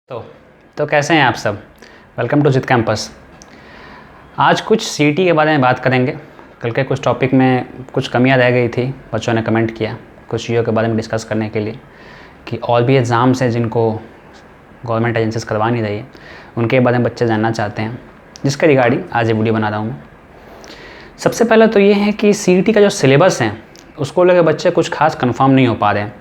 तो कैसे हैं आप सब। वेलकम टू जित कैंपस। आज कुछ सीईटी के बारे में बात करेंगे। कल के कुछ टॉपिक में कुछ कमियां रह गई थी, बच्चों ने कमेंट किया कुछ चीज़ों के बारे में डिस्कस करने के लिए कि और भी एग्ज़ाम्स हैं जिनको गवर्नमेंट एजेंसीज करवा नहीं रही है, उनके बारे में बच्चे जानना चाहते हैं, जिसके रिगार्डिंग आज ये वीडियो बना रहा हूँ मैं। सबसे पहले तो ये है कि सीईटी का जो सिलेबस है उसको लेकर बच्चे कुछ खास कंफर्म नहीं हो पा रहे हैं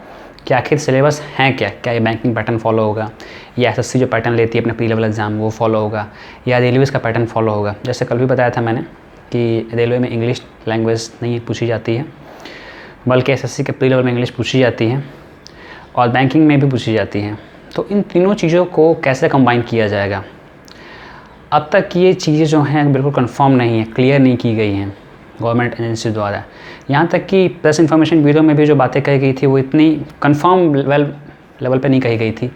कि आखिर सिलेबस है क्या ये बैंकिंग पैटर्न फॉलो होगा, या एसएससी जो पैटर्न लेती है अपने प्री लेवल एग्ज़ाम वो फॉलो होगा, या रेलवेज़ का पैटर्न फॉलो होगा। जैसे कल भी बताया था मैंने कि रेलवे में इंग्लिश लैंग्वेज नहीं पूछी जाती है, बल्कि एसएससी के प्री लेवल में इंग्लिश पूछी जाती है और बैंकिंग में भी पूछी जाती है। तो इन तीनों चीज़ों को कैसे कंबाइन किया जाएगा, अब तक ये चीज़ें जो हैं बिल्कुल कंफर्म नहीं है, क्लियर नहीं की गई हैं गवर्नमेंट एजेंसी द्वारा। यहाँ तक कि प्रेस इन्फॉर्मेशन ब्यूरो में भी जो बातें कही गई थी वो इतनी कंफर्म लेवल पे नहीं कही गई थी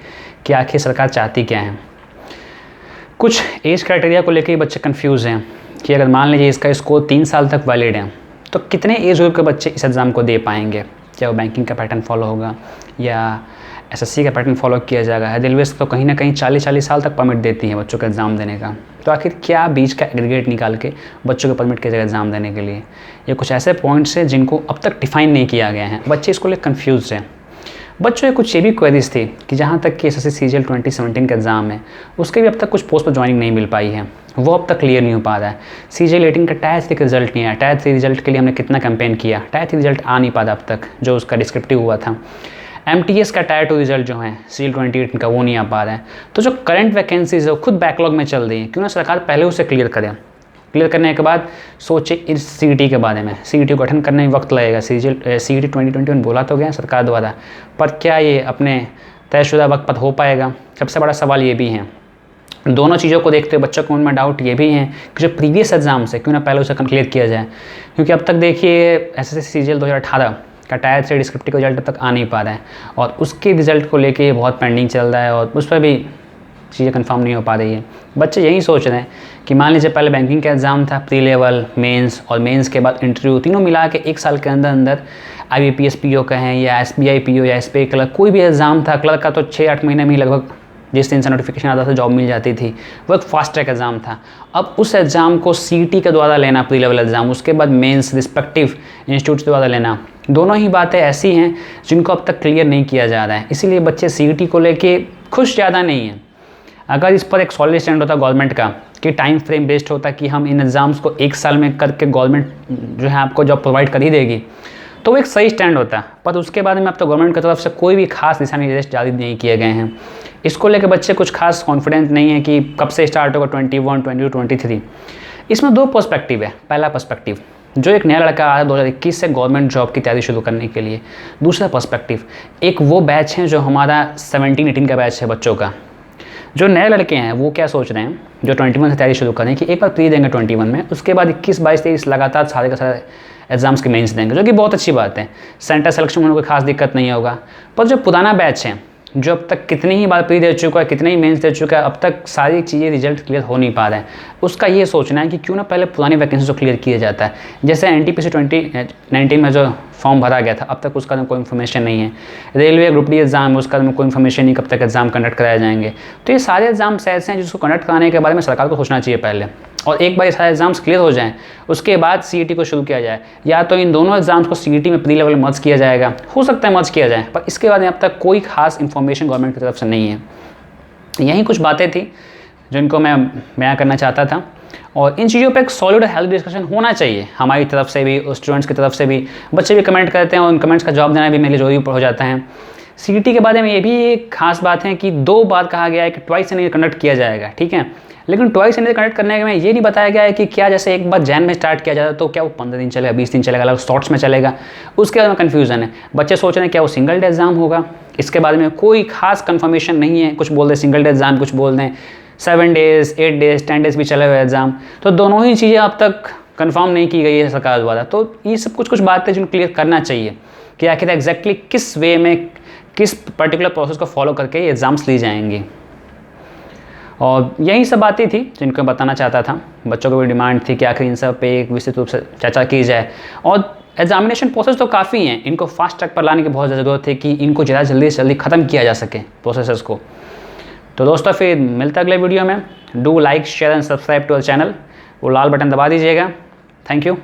कि आखिर सरकार चाहती क्या है। कुछ एज क्राइटेरिया को लेकर बच्चे कंफ्यूज हैं कि अगर मान लीजिए इसका स्कोर 3 साल तक वैलिड है तो कितने एज ग्रुप के बच्चे इस एग्ज़ाम को दे पाएंगे, क्या वो बैंकिंग का पैटर्न फॉलो होगा या एसएससी का पैटर्न फॉलो किया जाएगा। रेलवेज़ तो कहीं ना कहीं 40 साल तक परमिट देती है बच्चों का एग्ज़ाम देने का, तो आखिर क्या बीच का एग्रीगेट निकाल के बच्चों को परमिट किया जाएगा एग्ज़ाम देने के लिए। ये कुछ ऐसे पॉइंट्स हैं जिनको अब तक डिफाइन नहीं किया गया है, बच्चे इसको लेकर कन्फ्यूज़ हैं। बच्चों के कुछ ये भी क्वेरीज थी कि जहाँ तक कि एसएससी सीजीएल 2017 का एग्ज़ाम है उसके भी अब तक कुछ पोस्ट पर ज्वाइनिंग नहीं मिल पाई है, वो अब तक क्लियर नहीं हो पा रहा है। सीजीएल 18 का टायर 3 का रिजल्ट नहीं आया, टायर 3 रिजल्ट के लिए हमने कितना कैंपेन किया, टायर 3 रिजल्ट आ नहीं पाता अब तक जो उसका डिस्क्रिप्टिव हुआ था। एमटीएस का टायर 2 रिजल्ट जो है सीजीएल 2018 का वो नहीं आ पा रहा है। तो जो करंट वैकेंसीज है वो खुद बैकलॉग में चल रही है, क्यों ना सरकार पहले उसे क्लियर करे। क्लियर करने के बाद सोचे इस सीईटी के बारे में। सीईटी को गठन करने में वक्त लगेगा, सीईटी 2021 बोला तो गया सरकार द्वारा, पर क्या ये अपने तयशुदा वक्त पर हो पाएगा, सबसे बड़ा सवाल ये भी है। दोनों चीज़ों को देखते हुए बच्चों के मन में डाउट ये भी है कि जो प्रीवियस एग्जाम्स है क्यों ना पहले उसे क्लियर किया जाए, क्योंकि अब तक देखिए एसएससी सीजीएल 2018 का टायर 3 डिस्क्रिप्टिव रिजल्ट अब तक आ नहीं पा रहा है और उसके रिजल्ट को लेके बहुत पेंडिंग चल रहा है और उस पर भी चीज़ें कंफर्म नहीं हो पा रही है। बच्चे यही सोच रहे हैं कि मान लीजिए पहले बैंकिंग का एग्ज़ाम था, प्री लेवल, मेंस और मेंस के बाद इंटरव्यू, तीनों मिला के 1 साल के अंदर IBPS PO का है या SBI PO या SBI क्लर्क कोई भी एग्ज़ाम था, क्लर्क का तो 6-8 महीने में ही लगभग जिस दिन से नोटिफिकेशन आता था जॉब मिल जाती थी, वो एक फास्ट ट्रैक एग्ज़ाम था। अब उस एग्ज़ाम को सीईटी के द्वारा लेना प्री लेवल एग्ज़ाम, उसके बाद मेंस रिस्पेक्टिव इंस्टीट्यूट द्वारा लेना, दोनों ही बातें ऐसी हैं जिनको अब तक क्लियर नहीं किया जा रहा है। इसीलिए बच्चे सीईटी को लेके खुश ज़्यादा नहीं हैं। अगर इस पर एक सॉलिड स्टैंड होता गवर्नमेंट का कि टाइम फ्रेम बेस्ड होता कि हम इन एग्ज़ाम्स को 1 साल में करके गवर्नमेंट जो है आपको जॉब प्रोवाइड कर ही देगी, तो वो एक सही स्टैंड होता। पर उसके बाद में अब तो गवर्नमेंट की तरफ से कोई भी खास दिशा निर्देश जारी नहीं किए गए हैं। इसको लेकर बच्चे कुछ खास कॉन्फिडेंस नहीं है कि कब से स्टार्ट होगा, 21, 22, 23। इसमें 2 पर्सपेक्टिव है। पहला पर्सपेक्टिव, जो एक नया लड़का आया 2021 से गवर्नमेंट जॉब की तैयारी शुरू करने के लिए। दूसरा पर्सपेक्टिव, एक वो बैच है जो हमारा 17-18 का बैच है बच्चों का। जो नए लड़के हैं वो क्या सोच रहे हैं, जो 21 से तैयारी शुरू करें कि एक बार प्री देंगे 21 में, उसके बाद 21, 22, 23 लगातार सारे का सारे एग्जाम्स के मेंस देंगे, जो कि बहुत अच्छी बात है। सेंटर सिलेक्शन में कोई खास दिक्कत नहीं होगा। पर जो पुराना बैच है जो अब तक कितनी ही बार प्री दे चुका है, कितने ही मेंस दे चुका है, अब तक सारी चीज़ें रिजल्ट क्लियर हो नहीं पा रहे हैं, उसका ये सोचना है कि क्यों ना पहले पुरानी वैकेंसी को क्लियर किया जाता है। जैसे NTPC 2019 में जो फॉर्म भरा गया था अब तक उसका कोई इन्फॉर्मेशन नहीं है। रेलवे ग्रुप डी एग्ज़ाम है उसका कोई इन्फॉर्मेशन नहीं, कब तक एग्ज़ाम कंडक्ट कराए जाएंगे। तो ये सारे एग्जाम्स ऐसे हैं जिसको कंडक्ट कराने के बारे में सरकार को सोचना चाहिए पहले, और एक बार ये सारे एग्जाम्स क्लियर हो जाएं उसके बाद सीईटी को शुरू किया जाए। या तो इन दोनों एग्जाम्स को सीईटी में प्री लेवल मर्ज किया जाएगा, हो सकता है मर्ज किया जाए, पर इसके बाद अब तक कोई खास इन्फॉर्मेशन गवर्नमेंट की तरफ से नहीं है। यही कुछ बातें थी जिनको मैं बयां करना चाहता था, और इन चीज़ों पे एक सॉलिड और हेल्दी डिस्कशन होना चाहिए हमारी तरफ से भी और स्टूडेंट्स की तरफ से भी। बच्चे भी कमेंट करते हैं और उन कमेंट्स का जवाब देना भी मेरे लिए जरूरी हो जाता है। सीईटी के बारे में ये भी एक खास बात है कि 2 बार कहा गया है कि ट्वाइस इन ईयर कंडक्ट किया जाएगा, ठीक है, लेकिन ट्वाइस इन ईयर कंडक्ट करने में ये नहीं बताया गया है कि क्या जैसे एक बार जैन में स्टार्ट किया जाता तो क्या वो 15 दिन चलेगा, 20 दिन चलेगा, अलग शॉर्ट्स में चलेगा, उसके बारे में कन्फ्यूजन है। बच्चे सोच रहे हैं क्या वो सिंगल डे एग्जाम होगा, इसके बारे में कोई खास कन्फर्मेशन नहीं है। कुछ बोल रहे सिंगल डे एग्जाम, कुछ बोल रहे हैं 7 डेज, 8 डेज, 10 डेज भी चले हुए एग्जाम। तो दोनों ही चीज़ें अब तक कंफर्म नहीं की गई है सरकार द्वारा। तो ये सब कुछ बातें जिनको क्लियर करना चाहिए कि आखिर एग्जैक्टली किस वे में, किस पर्टिकुलर प्रोसेस को फॉलो करके ये एग्ज़ाम्स ली जाएंगी। और यही सब बातें थी जिनको बताना चाहता था। बच्चों को भी डिमांड थी कि आखिर इन सब पे एक विस्तृत रूप से चर्चा की जाए। और एग्जामिनेशन प्रोसेस तो काफ़ी हैं, इनको फास्ट ट्रैक पर लाने की बहुत ज़रूरत है कि इनको ज़्यादा जल्दी से जल्दी ख़त्म किया जा सके प्रोसेस को। तो दोस्तों फिर मिलता है अगले वीडियो में। Do like share and subscribe to our channel, वो लाल बटन दबा दीजिएगा। Thank you.